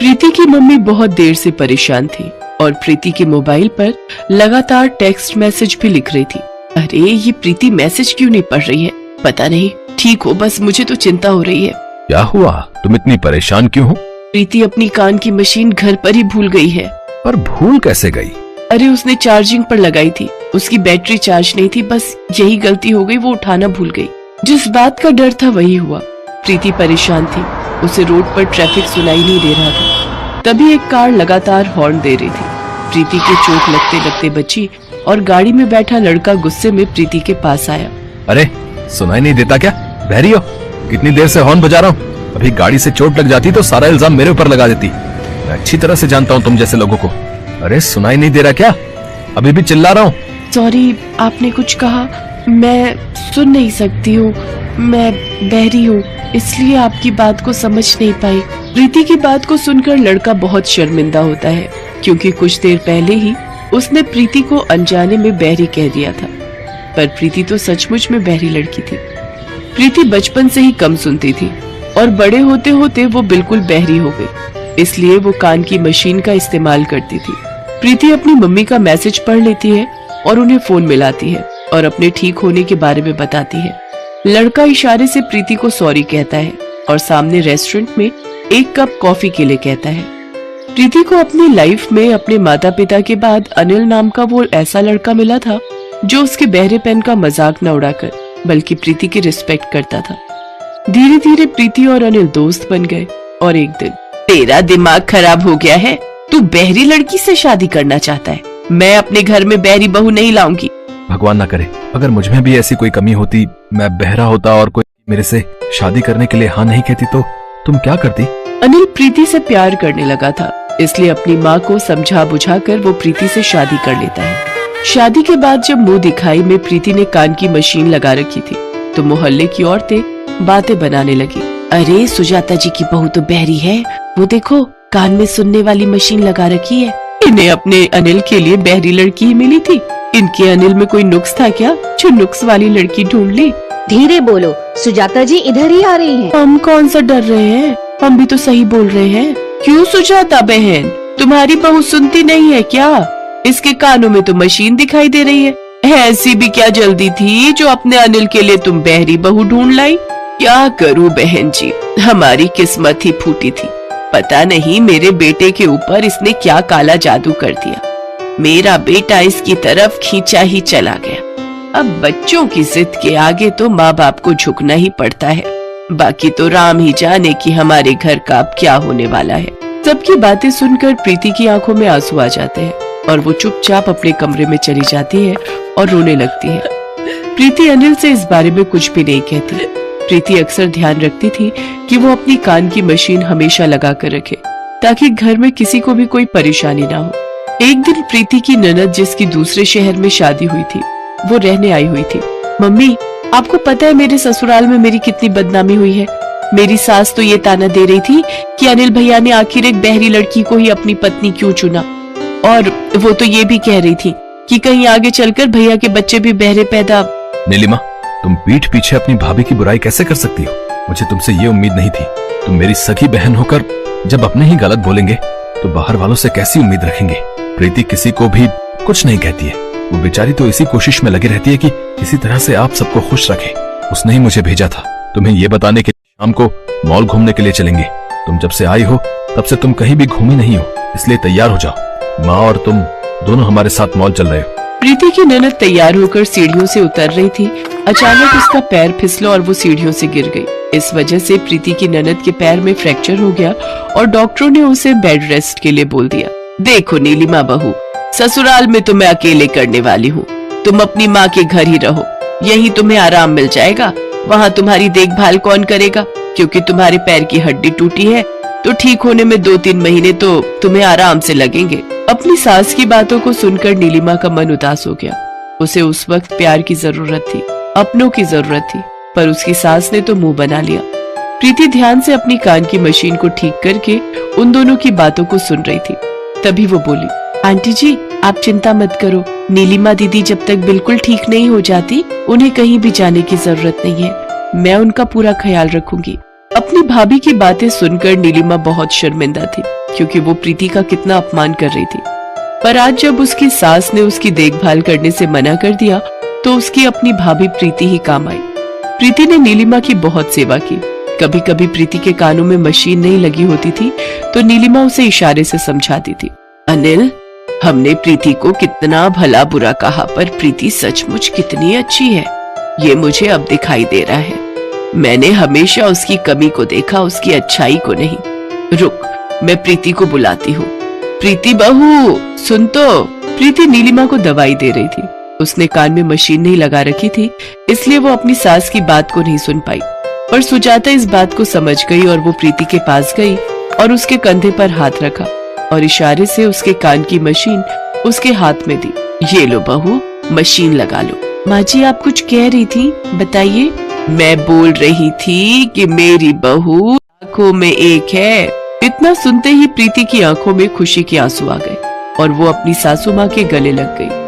प्रीति की मम्मी बहुत देर से परेशान थी और प्रीति के मोबाइल पर लगातार टेक्स्ट मैसेज भी लिख रही थी। अरे ये प्रीति मैसेज क्यों नहीं पढ़ रही है? पता नहीं, ठीक हो, बस मुझे तो चिंता हो रही है। क्या हुआ? तुम इतनी परेशान क्यों हो? प्रीति अपनी कान की मशीन घर पर ही भूल गई है। पर भूल कैसे गई? अरे उसने चार्जिंग पर लगाई थी, उसकी बैटरी चार्ज नहीं थी, बस यही गलती हो गई, वो उठाना भूल गई। जिस बात का डर था वही हुआ। प्रीति परेशान थी, उसे रोड पर ट्रैफिक सुनाई नहीं दे रहा था। तभी एक कार लगातार हॉर्न दे रही थी। प्रीति के चोट लगते लगते बची और गाड़ी में बैठा लड़का गुस्से में प्रीति के पास आया। अरे सुनाई नहीं देता क्या? बहरी हो? कितनी देर से हॉर्न बजा रहा हूँ? अभी गाड़ी से चोट लग जाती तो सारा इल्जाम मेरे ऊपर लगा देती। मैं अच्छी तरह से जानता हूँ तुम जैसे लोगों को। अरे सुनाई नहीं दे रहा क्या? अभी भी चिल्ला रहा हूँ। सॉरी, आपने कुछ कहा? मैं सुन नहीं सकती हूँ, मैं बहरी हूँ, इसलिए आपकी बात को समझ नहीं पाई। प्रीति की बात को सुनकर लड़का बहुत शर्मिंदा होता है, क्योंकि कुछ देर पहले ही उसने प्रीति को अनजाने में बहरी कह दिया था। पर प्रीति तो सचमुच में बहरी लड़की थी। प्रीति बचपन से ही कम सुनती थी और बड़े होते होते वो बिल्कुल बहरी हो गई, इसलिए वो कान की मशीन का इस्तेमाल करती थी। प्रीति अपनी मम्मी का मैसेज पढ़ लेती है और उन्हें फोन मिलाती है और अपने ठीक होने के बारे में बताती है। लड़का इशारे से प्रीति को सॉरी कहता है और सामने रेस्टोरेंट में एक कप कॉफी के लिए कहता है। प्रीति को अपनी लाइफ में अपने माता पिता के बाद अनिल नाम का वो ऐसा लड़का मिला था जो उसके बहरेपन का मजाक न उड़ाकर बल्कि प्रीति की रिस्पेक्ट करता था। धीरे धीरे प्रीति और अनिल दोस्त बन गए और एक दिन, तेरा दिमाग खराब हो गया है, तू बहरी लड़की से शादी करना चाहता है? मैं अपने घर में बहरी बहू नहीं लाऊंगी। भगवान ना करे, अगर मुझ में भी ऐसी कोई कमी होती, मैं बहरा होता और कोई मेरे से शादी करने के लिए हाँ नहीं कहती तो तुम क्या करती? अनिल प्रीति से प्यार करने लगा था, इसलिए अपनी माँ को समझा बुझाकर वो प्रीति से शादी कर लेता है। शादी के बाद जब मुंह दिखाई में प्रीति ने कान की मशीन लगा रखी थी तो मोहल्ले की औरतें बातें बनाने लगी। अरे सुजाता जी की बहू तो बहरी है, वो देखो कान में सुनने वाली मशीन लगा रखी है। इन्हें अपने अनिल के लिए बहरी लड़की ही मिली थी। इनके अनिल में कोई नुक्स था क्या जो नुक्स वाली लड़की ढूंढ ली? धीरे बोलो, सुजाता जी इधर ही आ रही हैं। हम कौन सा डर रहे हैं, हम भी तो सही बोल रहे हैं। क्यों सुजाता बहन, तुम्हारी बहू सुनती नहीं है क्या? इसके कानों में तो मशीन दिखाई दे रही है। ऐसी भी क्या जल्दी थी जो अपने अनिल के लिए तुम बहरी बहू ढूंढ लाई? क्या करूं बहन जी, हमारी किस्मत ही फूटी थी। पता नहीं मेरे बेटे के ऊपर इसने क्या काला जादू कर दिया। मेरा बेटा इसकी तरफ खींचा ही चला गया। अब बच्चों की जिद के आगे तो माँ बाप को झुकना ही पड़ता है। बाकी तो राम ही जाने कि हमारे घर का अब क्या होने वाला है। सबकी बातें सुनकर प्रीति की आंखों में आंसू आ जाते हैं और वो चुपचाप अपने कमरे में चली जाती है और रोने लगती है। प्रीति अनिल से इस बारे में कुछ भी नहीं कहती। प्रीति अक्सर ध्यान रखती थी कि वो अपनी कान की मशीन हमेशा लगा कर रखे ताकि घर में किसी को भी कोई परेशानी ना हो। एक दिन प्रीति की ननद जिसकी दूसरे शहर में शादी हुई थी वो रहने आई हुई थी। मम्मी, आपको पता है मेरे ससुराल में मेरी कितनी बदनामी हुई है? मेरी सास तो ये ताना दे रही थी कि अनिल भैया ने आखिर एक बहरी लड़की को ही अपनी पत्नी क्यों चुना, और वो तो ये भी कह रही थी कि कहीं आगे चलकर भैया के बच्चे भी बहरे पैदा। नीलिमा, तुम पीठ पीछे अपनी भाभी की बुराई कैसे कर सकती हो? मुझे तुमसे ये उम्मीद नहीं थी। तुम मेरी सगी बहन होकर जब अपने ही गलत बोलेंगे तो बाहर वालों से कैसी उम्मीद रखेंगे? प्रीति किसी को भी कुछ नहीं कहती है, वो बेचारी तो इसी कोशिश में लगी रहती है कि किसी तरह से आप सबको खुश रखे। उसने ही मुझे भेजा था तुम्हें ये बताने के लिए शाम को मॉल घूमने के लिए चलेंगे। तुम जब से आई हो तब से तुम कहीं भी घूमी नहीं हो, इसलिए तैयार हो जाओ। माँ और तुम दोनों हमारे साथ मॉल चल रहे हो। प्रीति की ननद तैयार होकर सीढ़ियों से उतर रही थी। अचानक उसका पैर फिसला और वो सीढ़ियों से गिर गई। इस वजह से प्रीति की ननद के पैर में फ्रैक्चर हो गया और डॉक्टरों ने उसे बेड रेस्ट के लिए बोल दिया। देखो नीलिमा बहू, ससुराल में तो मैं अकेले करने वाली हूँ। तुम अपनी माँ के घर ही रहो, यही तुम्हें आराम मिल जाएगा। वहाँ तुम्हारी देखभाल कौन करेगा? क्योंकि तुम्हारे पैर की हड्डी टूटी है तो ठीक होने में 2-3 महीने तो तुम्हें आराम से लगेंगे। अपनी सास की बातों को सुनकर नीलिमा का मन उदास हो गया। उसे उस वक्त प्यार की जरूरत थी, अपनों की जरूरत थी, पर उसकी सास ने तो मुंह बना लिया। प्रीति ध्यान से अपनी कान की मशीन को ठीक करके उन दोनों की बातों को सुन रही थी। तभी वो बोली, आंटी जी आप चिंता मत करो, नीलिमा दीदी जब तक बिल्कुल ठीक नहीं हो जाती उन्हें कहीं भी जाने की जरूरत नहीं है। मैं उनका पूरा ख्याल रखूंगी। अपनी भाभी की बातें सुनकर नीलिमा बहुत शर्मिंदा थी, क्योंकि वो प्रीति का कितना अपमान कर रही थी। पर आज जब उसकी सास ने उसकी देखभाल करने से मना कर दिया, तो उसकी अपनी भाभी प्रीति ही काम आई। प्रीति ने नीलिमा की बहुत सेवा की। कभी कभी प्रीति के कानों में मशीन नहीं लगी होती थी, तो नीलिमा उसे इशारे से समझाती थी। अनिल, हमने प्रीति को कितना भला बुरा कहा, पर प्रीति सचमुच कितनी अच्छी है, ये मुझे अब दिखाई दे रहा है। मैंने हमेशा उसकी कमी को देखा, उसकी अच्छाई को नहीं। रुक, मैं प्रीति को बुलाती हूँ। प्रीति बहू, सुन तो। प्रीति नीलिमा को दवाई दे रही थी। उसने कान में मशीन नहीं लगा रखी थी, इसलिए वो अपनी सास की बात को नहीं सुन पाई। पर सुजाता इस बात को समझ गई और वो प्रीति के पास गई और उसके कंधे पर हाथ रखा और इशारे से उसके कान की मशीन उसके हाथ में दी। ये लो बहू, मशीन लगा लो। माँ जी, आप कुछ कह रही थी, बताइए। मैं बोल रही थी कि मेरी बहू आंखों में एक है। इतना सुनते ही प्रीति की आंखों में खुशी के आंसू आ गए और वो अपनी सासू माँ के गले लग गई।